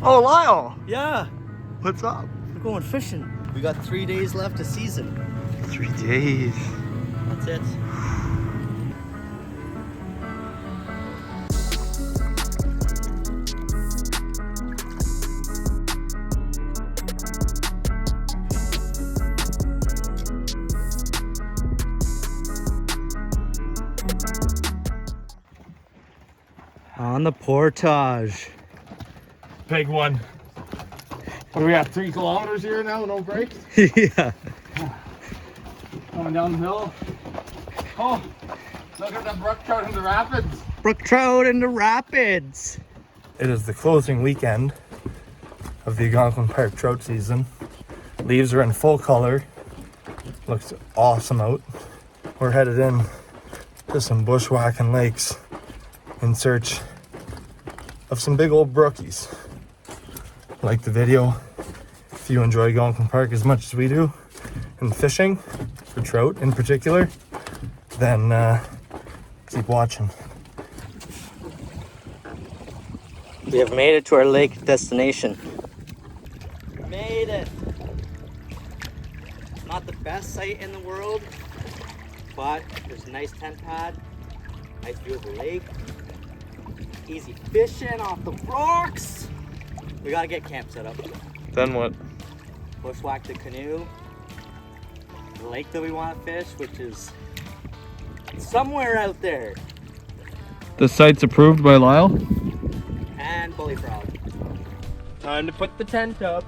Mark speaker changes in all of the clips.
Speaker 1: Oh, Lyle.
Speaker 2: Yeah.
Speaker 1: What's up?
Speaker 2: We're going fishing. We got 3 days left of season.
Speaker 1: 3 days.
Speaker 2: That's it. On the portage.
Speaker 3: Big one. What do we got? 3 kilometers here now, no breaks?
Speaker 2: Yeah.
Speaker 3: Going down the hill. Oh, look at the brook trout in the rapids.
Speaker 2: Brook Trout in the rapids.
Speaker 3: It is the closing weekend of the Algonquin Park trout season. Leaves are in full color. Looks awesome out. We're headed in to some bushwhacking lakes in search of some big old brookies. Like the video if you enjoy Algonquin Park as much as we do and fishing for trout in particular, then keep watching.
Speaker 2: We have made it to our lake destination. Made it. Not the best site in the world, but there's a nice tent pad, nice view of the lake, easy fishing off the rocks. We gotta get camp set up.
Speaker 3: Then what?
Speaker 2: Bushwhack the canoe. The lake that we want to fish, which is somewhere out there.
Speaker 3: The site's approved by Lyle?
Speaker 2: And bully frog.
Speaker 3: Time to put the tent up.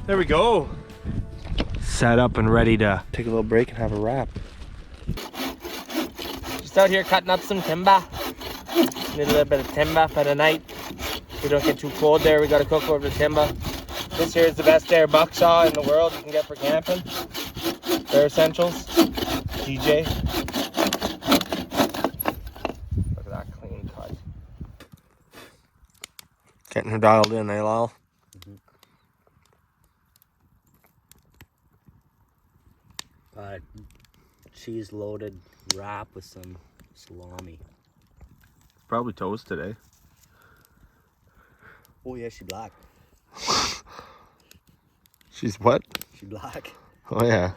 Speaker 3: There we go. Set up and ready to take a little break and have a wrap. Just out here cutting up some timber. Need a little bit of timber for the night. We don't get too cold there. We gotta cook over the timber. This here is the best air buck saw in the world you can get for camping. Bare Essentials. DJ. Look at that clean cut. Getting her dialed in, eh, Lyle?
Speaker 2: Cheese loaded wrap with some salami.
Speaker 3: Probably toast today.
Speaker 2: Oh yeah, she black.
Speaker 3: She's what?
Speaker 2: She black.
Speaker 3: Oh yeah.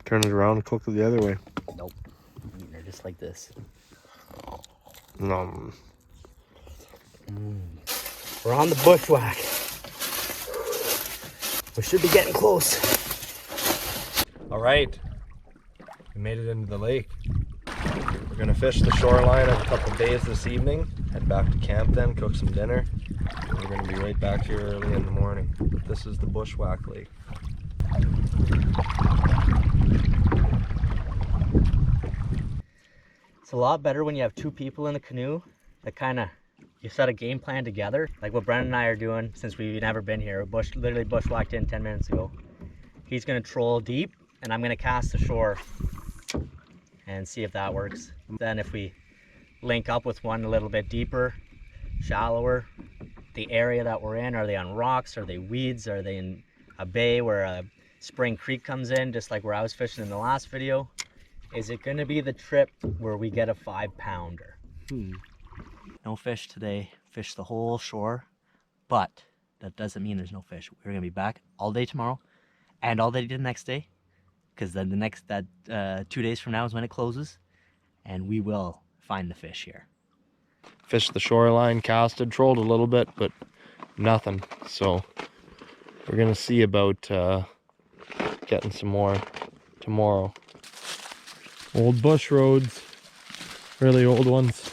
Speaker 3: Turn it around and cook it the other way.
Speaker 2: Nope. I'm eating her just like this.
Speaker 3: No.
Speaker 2: We're on the bushwhack. We should be getting close.
Speaker 3: All right. We made it into the lake. We're gonna fish the shoreline of a couple days this evening. Head back to camp then, cook some dinner. We're gonna be right back here early in the morning. This is the bushwhack lake.
Speaker 2: It's a lot better when you have 2 people in the canoe that kind of, you set a game plan together. Like what Brendan and I are doing since we've never been here. Literally bushwhacked in 10 minutes ago. He's gonna troll deep and I'm gonna cast the shore and see if that works. Then if we link up with one a little bit deeper, shallower, the area that we're in, are they on rocks, are they weeds, are they in a bay where a spring creek comes in, just like where I was fishing in the last video? Is it gonna be the trip where we get a 5-pounder? No fish today, fish the whole shore, but that doesn't mean there's no fish. We're gonna be back all day tomorrow and all day the next day, because then the next 2 days from now is when it closes, and we will find the fish here.
Speaker 3: Fished the shoreline, casted, trolled a little bit, but nothing. So we're gonna see about getting some more tomorrow. Old bush roads, really old ones,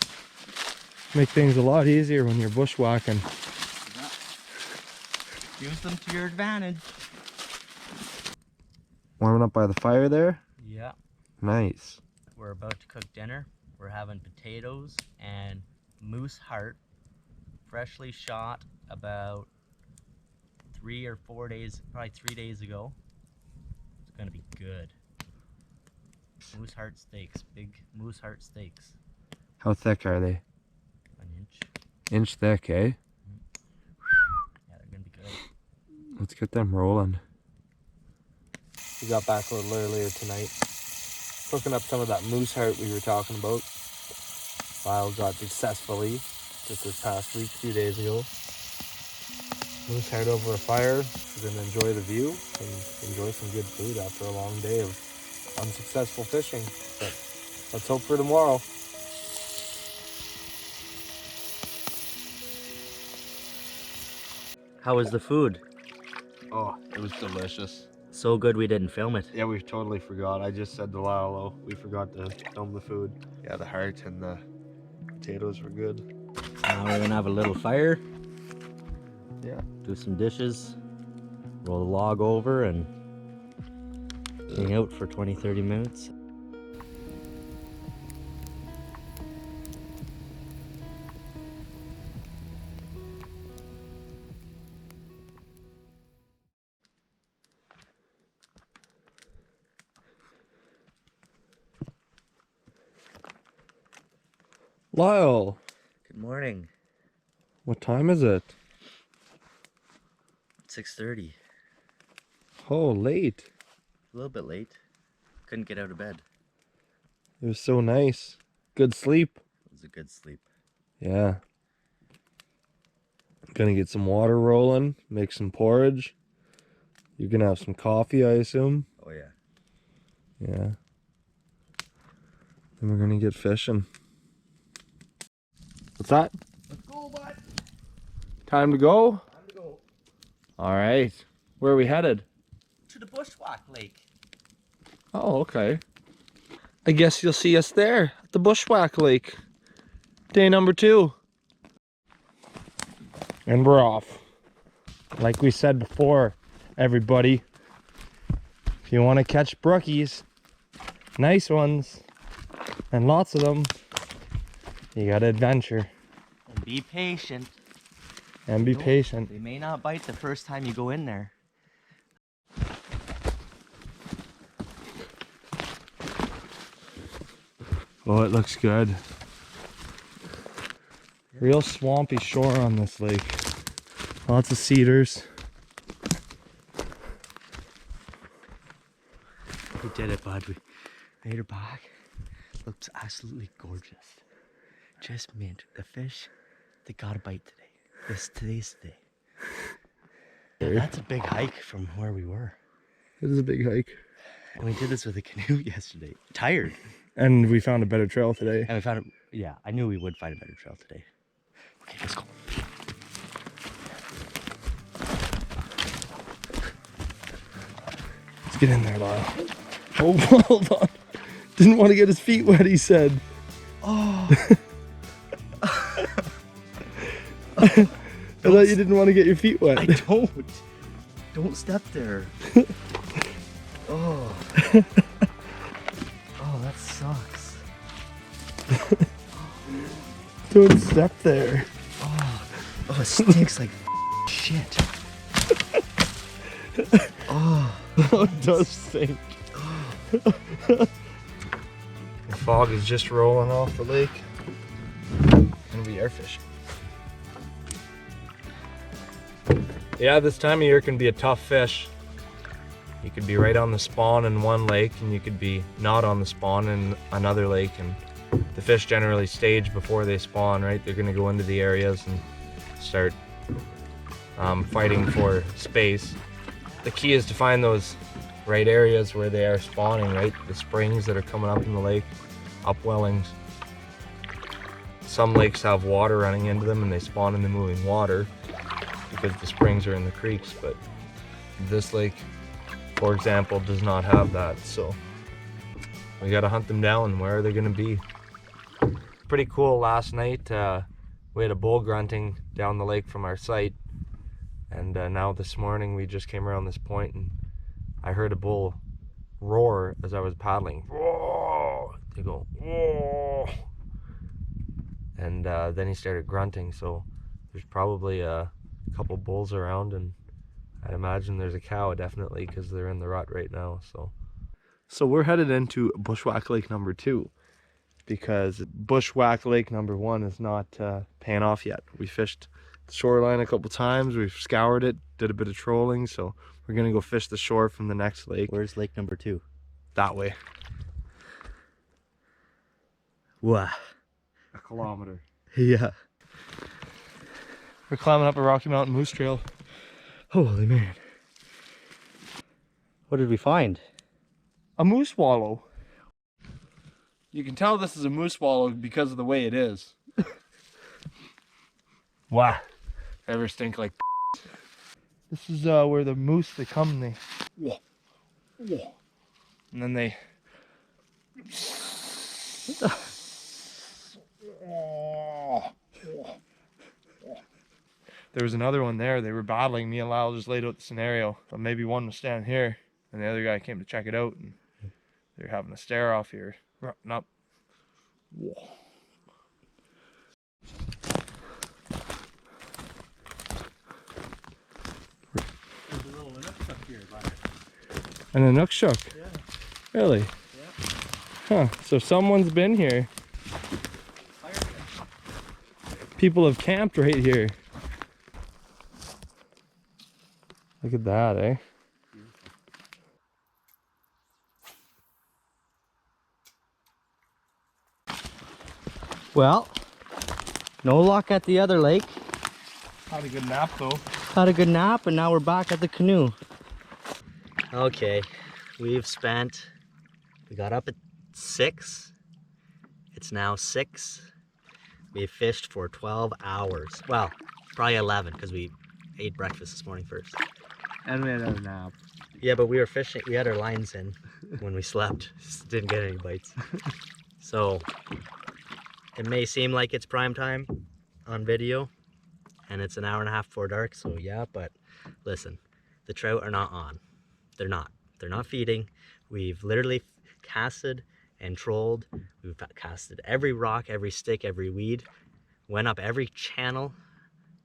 Speaker 3: make things a lot easier when you're bushwhacking.
Speaker 2: Use them to your advantage.
Speaker 3: Warming up by the fire there?
Speaker 2: Yeah.
Speaker 3: Nice.
Speaker 2: We're about to cook dinner. We're having potatoes and moose heart, freshly shot about 3 or 4 days, probably 3 days ago. It's gonna be good. Moose heart steaks, big moose heart steaks.
Speaker 3: How thick are they?
Speaker 2: 1 inch.
Speaker 3: Inch thick, eh? Let's get them rolling. We got back a little earlier tonight. Cooking up some of that moose heart we were talking about. Lyle got successfully just this past week, 2 days ago. Moose heart over a fire. We're gonna enjoy the view and enjoy some good food after a long day of unsuccessful fishing. But let's hope for tomorrow.
Speaker 2: How was the food?
Speaker 1: Oh, it was delicious.
Speaker 2: So good we didn't film it.
Speaker 1: Yeah, we totally forgot. I just said to Lalo, we forgot to film the food. Yeah, the heart and the potatoes were good.
Speaker 2: Now we're gonna have a little fire.
Speaker 1: Yeah.
Speaker 2: Do some dishes. Roll the log over and hang out for 20-30 minutes.
Speaker 3: Lyle,
Speaker 2: Good morning.
Speaker 3: what time is it?
Speaker 2: 6:30.
Speaker 3: Oh, late.
Speaker 2: A little bit late. Couldn't get out of bed.
Speaker 3: It was so nice. Good sleep.
Speaker 2: It was a good sleep.
Speaker 3: Yeah. Gonna get some water rolling, make some porridge. You're gonna have some coffee, I assume.
Speaker 2: Oh yeah.
Speaker 3: Yeah. Then we're gonna get fishing. What's that?
Speaker 1: Let's go, bud.
Speaker 3: Time to go?
Speaker 1: Time to go.
Speaker 3: All right. Where are we headed?
Speaker 2: To the bushwhack lake.
Speaker 3: Oh, okay. I guess you'll see us there at the Bushwhack Lake. Day number 2. And we're off. Like we said before, everybody, if you want to catch brookies, nice ones, and lots of them, you gotta adventure
Speaker 2: And be patient.
Speaker 3: and be patient.
Speaker 2: They may not bite the first time you go in there.
Speaker 3: Oh, it looks good. Real swampy shore on this lake. Lots of cedars.
Speaker 2: We did it, bud. We made her back. Looks absolutely gorgeous. Just mint. The fish, they got a bite today. Today's the day. Yeah, that's a big hike from where we were.
Speaker 3: It is a big hike.
Speaker 2: And we did this with a canoe yesterday. Tired.
Speaker 3: And we found a better trail today.
Speaker 2: And we found it. Yeah, I knew we would find a better trail today. Okay, let's go.
Speaker 3: Let's get in there, Lyle. Oh, hold on. Didn't want to get his feet wet, he said.
Speaker 2: Oh.
Speaker 3: I thought you didn't want to get your feet wet.
Speaker 2: I don't. Don't step there. Oh. Oh, that sucks.
Speaker 3: Don't step there.
Speaker 2: Oh, it stinks like shit. Oh.
Speaker 3: It does stink. The fog is just rolling off the lake. And we are fishing. Yeah, this time of year can be a tough fish. You could be right on the spawn in one lake and you could be not on the spawn in another lake, and the fish generally stage before they spawn, right? They're gonna go into the areas and start fighting for space. The key is to find those right areas where they are spawning, right? The springs that are coming up in the lake, upwellings. Some lakes have water running into them and they spawn in the moving water because the springs are in the creeks, but this lake, for example, does not have that, so we gotta hunt them down. Where are they gonna be? Pretty cool. Last night we had a bull grunting down the lake from our site, and now this morning we just came around this point and I heard a bull roar as I was paddling. Whoa! They go, whoa! And then he started grunting, so there's probably a couple bulls around, and I'd imagine there's a cow definitely because they're in the rut right now. So we're headed into Bushwhack Lake number 2 because Bushwhack Lake number 1 is not paying off yet. We fished
Speaker 1: shoreline a couple times. We've scoured it, did a bit of trolling, so we're gonna go fish the shore from the next lake.
Speaker 2: Where's lake number 2?
Speaker 1: That way.
Speaker 2: Wow.
Speaker 1: A kilometer.
Speaker 2: Yeah.
Speaker 3: We're climbing up a Rocky Mountain moose trail.
Speaker 2: Holy man. What did we find?
Speaker 3: A moose wallow. You can tell this is a moose wallow because of the way it is.
Speaker 1: Wow.
Speaker 3: Ever stink like This is where the moose, they come and they... And then they... There was another one there. They were battling. Me and Lyle just laid out the scenario. But maybe one was standing here, and the other guy came to check it out, and they're having a stare off here. Rutting up. Whoa. And a nook shook? Yeah. Really? Yeah. Huh. So someone's been here. People have camped right here. Look at that, eh?
Speaker 2: Well, no luck at the other lake.
Speaker 3: Had a good nap though.
Speaker 2: Had a good nap, and now we're back at the canoe. Okay, we got up at 6. It's now 6. We fished for 12 hours. Well, probably 11 because we ate breakfast this morning first.
Speaker 1: And we had a nap.
Speaker 2: Yeah, but we were fishing. We had our lines in when we slept. Just didn't get any bites. So it may seem like it's prime time on video, and it's an hour and a half before dark. So yeah, but listen, the trout are not on. They're not. They're not feeding. We've literally casted and trolled. We've casted every rock, every stick, every weed. Went up every channel.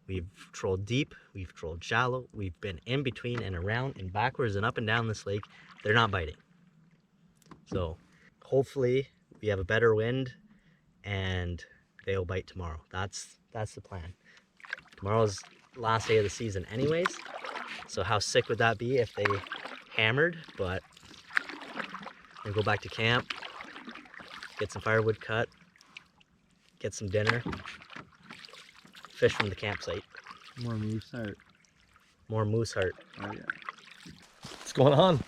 Speaker 2: We've trolled deep. We've trolled shallow. We've been in between and around and backwards and up and down this lake. They're not biting. So hopefully we have a better wind and they'll bite tomorrow. That's the plan. Tomorrow's the last day of the season anyways. So how sick would that be if they hammered? But we'll go back to camp, get some firewood cut, get some dinner, fish from the campsite.
Speaker 1: More moose heart.
Speaker 2: More moose heart.
Speaker 1: Oh yeah.
Speaker 3: What's going on?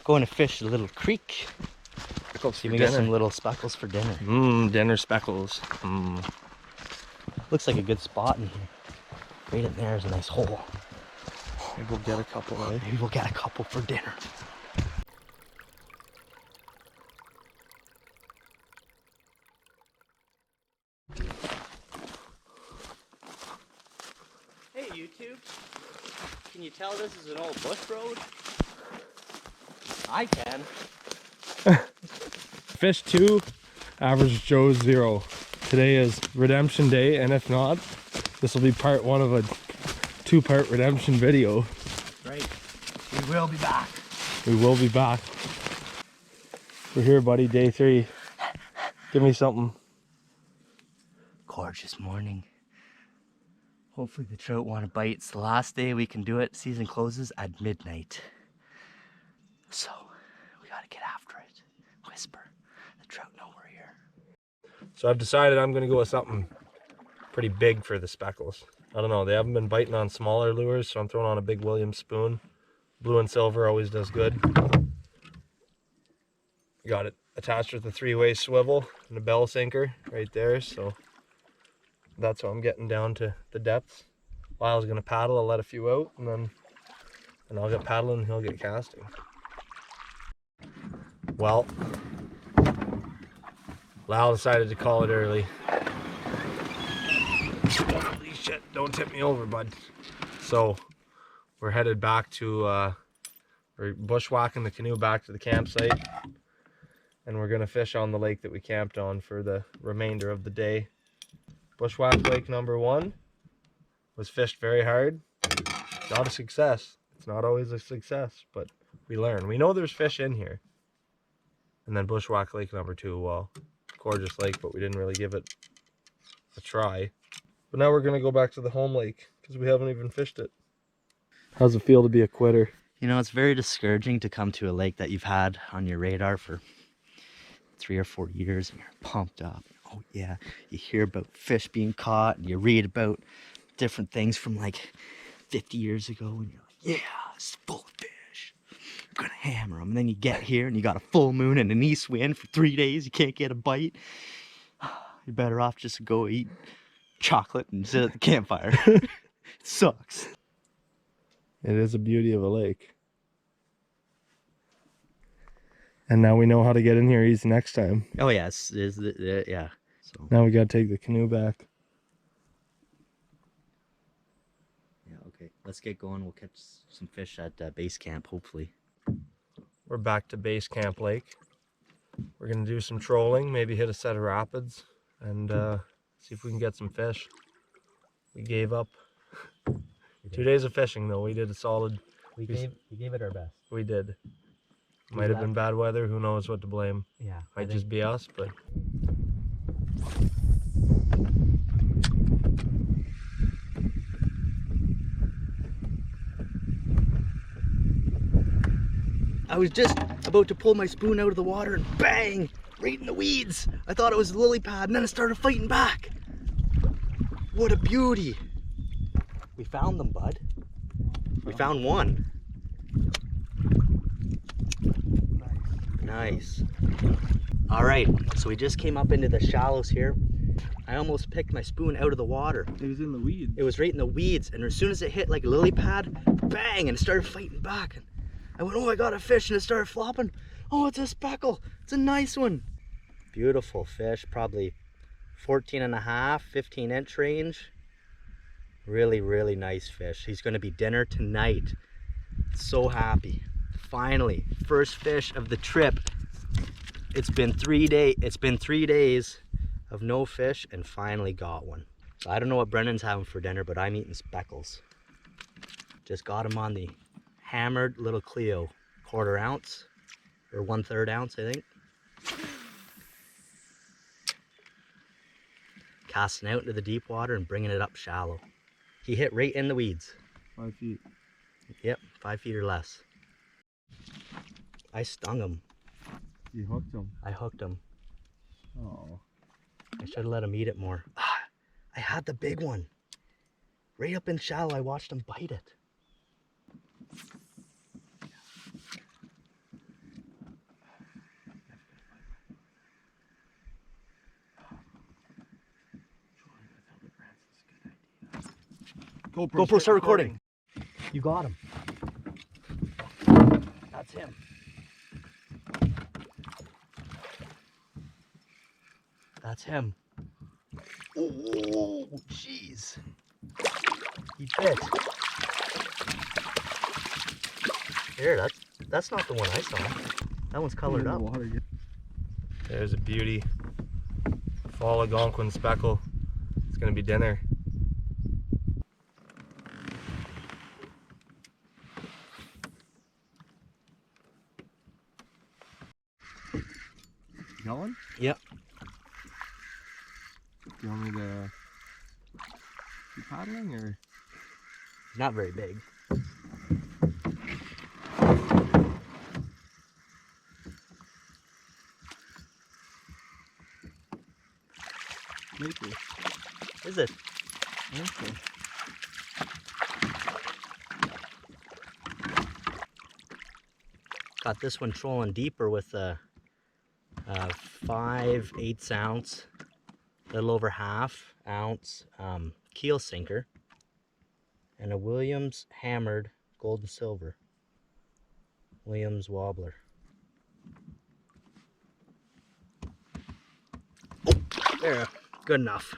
Speaker 2: Going to fish a little creek. See, we got some little speckles for dinner.
Speaker 3: Dinner speckles.
Speaker 2: Looks like a good spot in here. Right in there is a nice hole.
Speaker 3: Maybe we'll get a couple, eh?
Speaker 2: Maybe we'll get a couple for dinner. Hey YouTube, can you tell this is an old bush road? I can.
Speaker 3: Fish 2, average Joe 0. Today is redemption day, and if not, this will be part 1 of a 2-part redemption video.
Speaker 2: Right. We will be back.
Speaker 3: We will be back. We're here, buddy, day 3. Give me something.
Speaker 2: Gorgeous morning. Hopefully the trout want to bite. It's the last day we can do it. Season closes at midnight. So we gotta get after it. Whisper. The trout know we're here.
Speaker 3: So I've decided I'm gonna go with something pretty big for the speckles. I don't know, they haven't been biting on smaller lures, so I'm throwing on a big Williams spoon. Blue and silver always does good. Got it attached with a 3-way swivel and a bell sinker right there, so that's how I'm getting down to the depths. Lyle's gonna paddle, I'll let a few out, and I'll get paddling and he'll get casting. Well, Lyle decided to call it early. Holy shit, don't tip me over, bud. So we're headed back to, we're bushwhacking the canoe back to the campsite, and we're gonna fish on the lake that we camped on for the remainder of the day. Bushwhack lake number 1 was fished very hard. Not a success. It's not always a success, but we learn. We know there's fish in here. And then bushwhack lake number 2, well, gorgeous lake, but we didn't really give it a try. But now we're gonna go back to the home lake because we haven't even fished it. How's it feel to be a quitter?
Speaker 2: You know, it's very discouraging to come to a lake that you've had on your radar for 3 or 4 years and you're pumped up. Oh yeah, you hear about fish being caught and you read about different things from like 50 years ago and you're like, yeah, it's full of fish. I'm gonna hammer them. And then you get here and you got a full moon and an east wind for 3 days. You can't get a bite. You're better off just to go eat chocolate and sit at the campfire. It sucks.
Speaker 3: It is a beauty of a lake. And now we know how to get in here easy next time.
Speaker 2: Oh yeah, yeah. So
Speaker 3: Now we gotta take the canoe back.
Speaker 2: yeah, okay. Let's get going. We'll catch some fish at base camp, hopefully.
Speaker 3: We're back to Base Camp Lake. We're gonna do some trolling, maybe hit a set of rapids, and see if we can get some fish. We gave up. 2 days of fishing though, we did a solid.
Speaker 2: We gave it our best.
Speaker 3: We did. Might have been bad weather, who knows what to blame.
Speaker 2: Yeah.
Speaker 3: Might just be us, but
Speaker 2: I was just about to pull my spoon out of the water and bang! Right in the weeds. I thought it was a lily pad and then it started fighting back. What a beauty. We found them, bud. We found one. Nice. All right, so we just came up into the shallows here. I almost picked my spoon out of the water.
Speaker 3: it was in the weeds.
Speaker 2: It was right in the weeds, and as soon as it hit like a lily pad, bang, and it started fighting back. And I went, oh, I got a fish, and it started flopping. Oh, it's a speckle. It's a nice one. Beautiful fish, probably 14 and a half, 15-inch range. Really, really nice fish. He's gonna be dinner tonight. So happy. Finally, first fish of the trip. It's been 3 days of no fish and finally got one. So I don't know what Brendan's having for dinner, but I'm eating speckles. Just got him on the hammered little Cleo, 1/4 ounce or 1/3 ounce, I think. Casting out into the deep water and bringing it up shallow. He hit right in the weeds.
Speaker 3: 5 feet.
Speaker 2: Yep, 5 feet or less. I stung him.
Speaker 3: You hooked him.
Speaker 2: I hooked him.
Speaker 3: Oh.
Speaker 2: I should have let him eat it more. Ah, I had the big one. Right up in shallow, I watched him bite it. GoPro, start recording. You got him. That's him. That's him. Oh, jeez. He bit. Here, that's not the one I saw. That one's colored up.
Speaker 3: There's a beauty. Fall Algonquin speckle. It's gonna be dinner. Going?
Speaker 2: Yep.
Speaker 3: Do you want me to keep paddling or?
Speaker 2: He's not very big.
Speaker 3: Maybe.
Speaker 2: Is it?
Speaker 3: Okay.
Speaker 2: Got this one trolling deeper with a 5/8 ounce, little over ½ ounce keel sinker, and a Williams hammered gold and silver. Williams wobbler. Oh, there, good enough.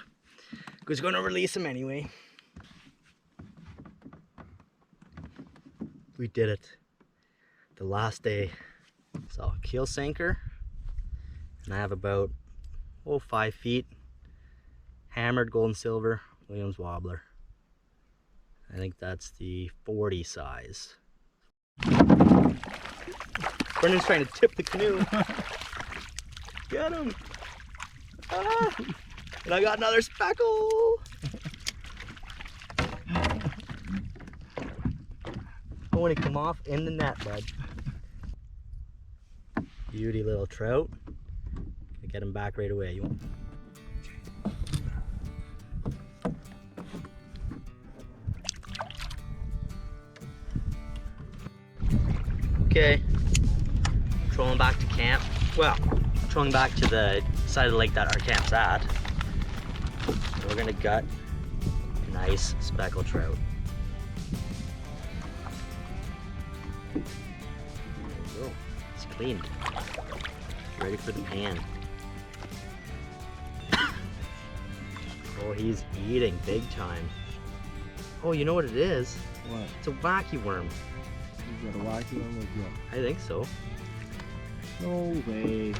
Speaker 2: Was going to release him anyway. We did it. The last day. So keel sinker. And I have about 5 feet hammered gold and silver Williams wobbler. I think that's the 40 size. Brendan's trying to tip the canoe. Get him! Ah! And I got another speckle! when he come off in the net, bud. Beauty little trout. Get him back right away. You want? Okay, trolling back to camp. Well, trolling back to the side of the lake that our camp's at. We're gonna gut a nice speckled trout. There we go. It's clean. Ready for the pan. Oh, he's eating big time. Oh, you know what it is?
Speaker 1: What?
Speaker 2: It's a wacky worm.
Speaker 1: You got a wacky one like that?
Speaker 2: I think so.
Speaker 1: No way.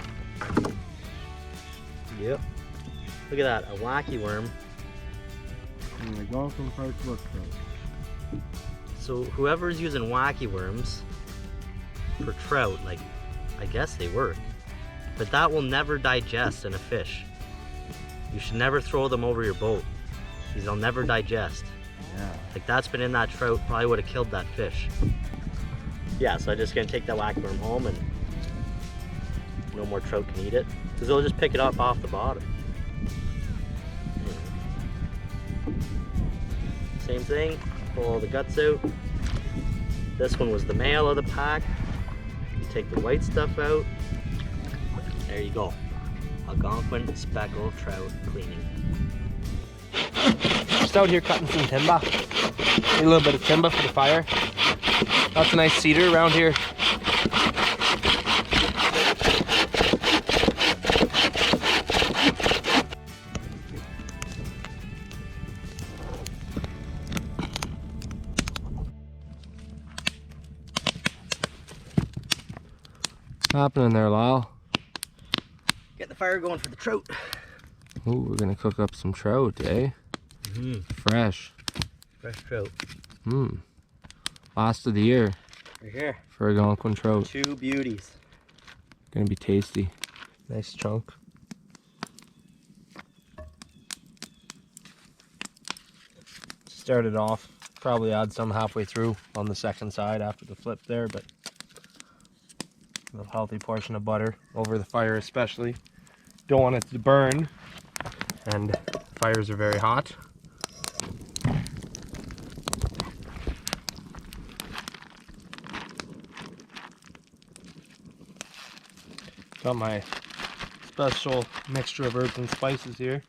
Speaker 2: Yep. Look at that, a wacky worm.
Speaker 1: In the Algonquin Park Brook Trout.
Speaker 2: So whoever's using wacky worms for trout, like, I guess they work. But that will never digest in a fish. You should never throw them over your boat, because they'll never digest.
Speaker 1: Yeah.
Speaker 2: Like, that's been in that trout, probably would have killed that fish. Yeah, so I'm just gonna take that wacky worm home and no more trout can eat it, because they'll just pick it up off the bottom. Same thing, pull all the guts out. This one was the male of the pack. You take the white stuff out. There you go. Algonquin speckled trout cleaning.
Speaker 3: Just out here cutting some timber. Need a little bit of timber for the fire. Lots of nice cedar around here. What's happening there, Lyle?
Speaker 2: Get the fire going for the trout.
Speaker 3: Ooh, we're gonna cook up some trout, eh? Fresh.
Speaker 2: Fresh trout.
Speaker 3: Last of the year
Speaker 2: Right here.
Speaker 3: for Algonquin trout.
Speaker 2: Two beauties.
Speaker 3: Gonna be tasty. Nice chunk. Started off, probably add some halfway through on the second side after the flip there, but a healthy portion of butter over the fire especially. Don't want it to burn, and fires are very hot. Got my special mixture of herbs and spices here.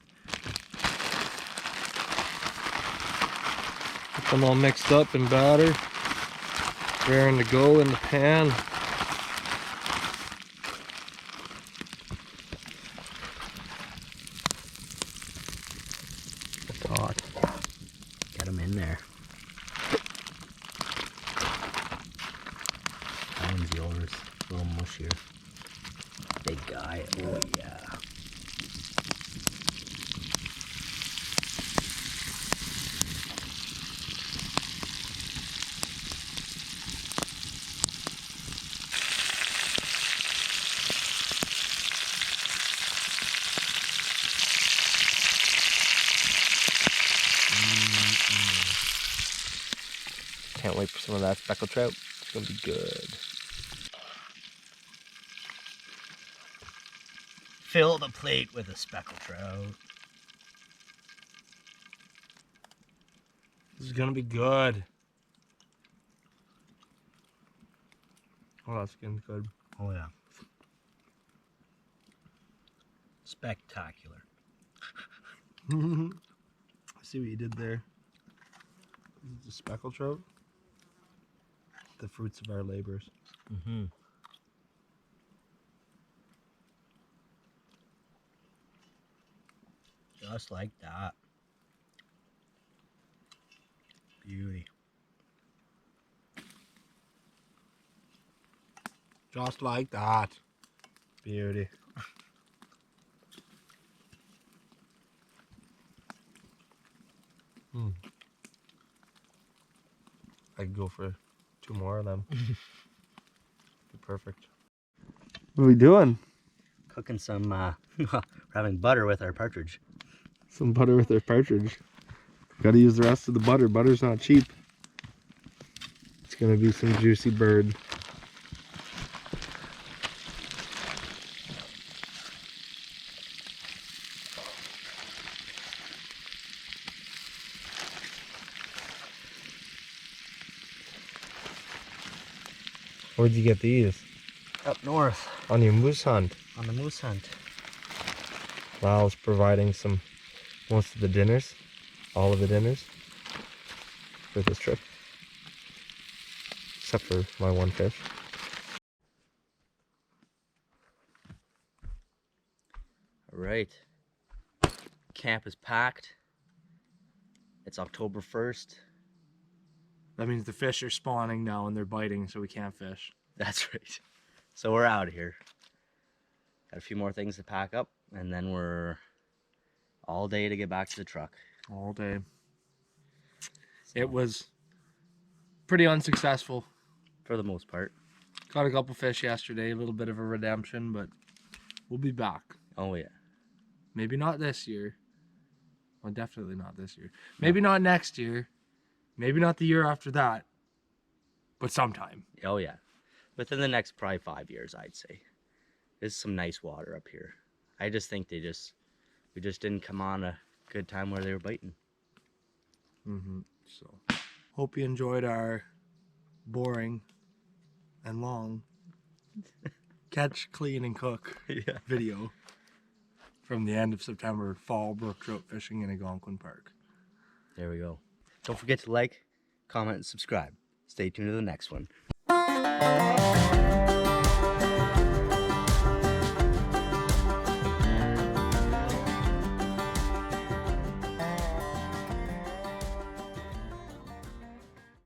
Speaker 3: Get them all mixed up in batter. Raring to go in the pan. It's hot.
Speaker 2: Get them in there. That one's yours. A little mushier. Big guy. Oh yeah.
Speaker 3: Can't wait for some of that speckled trout. It's gonna be good.
Speaker 2: Fill the plate with a speckled trout.
Speaker 3: This is gonna be good. Oh, that's getting good.
Speaker 2: Oh yeah. Spectacular.
Speaker 3: I see what you did there. This is the speckled trout. The fruits of our labors.
Speaker 2: Just like that. Beauty.
Speaker 3: Just like that. Beauty. I could go for 2 more of them. Be perfect. What are we doing?
Speaker 2: Cooking some, we're having butter with our partridge.
Speaker 3: Some butter with our partridge. Gotta use the rest of the butter. Butter's not cheap.
Speaker 1: gonna be some juicy bird. Where'd you get these?
Speaker 2: Up north.
Speaker 1: On your moose hunt.
Speaker 2: On the moose hunt.
Speaker 1: Lyle's providing most of the dinners, all of the dinners for this trip, except for my one fish.
Speaker 2: All right. Camp is packed. It's October 1st.
Speaker 3: That means the fish are spawning now and they're biting, so we can't fish.
Speaker 2: That's right. So we're out of here. Got a few more things to pack up, and then we're all day to get back to the truck.
Speaker 3: All day. It was pretty unsuccessful.
Speaker 2: For the most part.
Speaker 3: Caught a couple fish yesterday, a little bit of a redemption, but we'll be back.
Speaker 2: Oh yeah.
Speaker 3: Maybe not this year. Well, definitely not this year. Maybe not next year. Maybe not the year after that. But sometime.
Speaker 2: Oh yeah. Within the next probably 5 years, I'd say. There's some nice water up here. I just think we just didn't come on a good time where they were biting.
Speaker 3: So, hope you enjoyed our boring and long catch, clean, and cook video from the end of September, fall brook trout fishing in Algonquin Park.
Speaker 2: There we go. Don't forget to like, comment, and subscribe. Stay tuned to the next one.